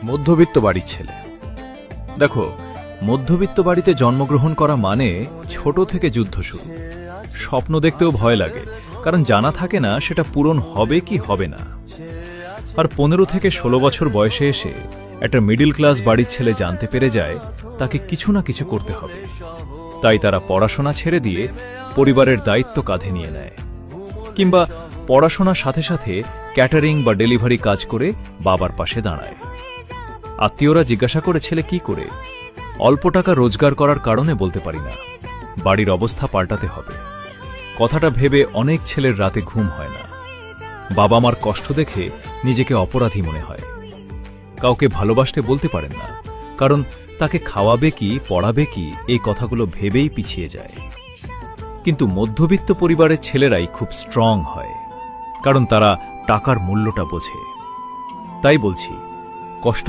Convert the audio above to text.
মধ্যবিত্ত বাড়ির ছেলে। দেখো, মধ্যবিত্ত বাড়িতে জন্মগ্রহণ করা মানে ছোট থেকে যুদ্ধ শুরু। স্বপ্ন দেখতেও ভয় লাগে, কারণ জানা থাকে না সেটা পূরণ হবে কি হবে না। আর 15 থেকে 16 বছর বয়সে এসে একটা মিডল ক্লাস বাড়ির ছেলে জানতে পেরে যায় তাকে কিছু না কিছু করতে হবে। তাই তারা পড়াশোনা ছেড়ে দিয়ে পরিবারের দায়িত্ব কাঁধে নিয়ে নেয়, কিংবা পড়াশোনার সাথে সাথে ক্যাটারিং বা ডেলিভারি কাজ করে বাবার পাশে দাঁড়ায়। আত্মীয়রা জিজ্ঞাসা করে ছেলে কি করে, অল্প টাকা রোজগার করার কারণে বলতে পারি না, বাড়ির অবস্থা পাল্টাতে হবে। কথাটা ভেবে অনেক ছেলের রাতে ঘুম হয় না। বাবা মার কষ্ট দেখে নিজেকে অপরাধী মনে হয়। কাউকে ভালোবাসতে বলতে পারেন না, কারণ তাকে খাওয়াবে কি পড়াবে কি এই কথাগুলো ভেবেই পিছিয়ে যায়। কিন্তু মধ্যবিত্ত পরিবারের ছেলেরাই খুব স্ট্রং হয়, কারণ তারা টাকার মূল্যটা বোঝে। তাই বলছি, কষ্ট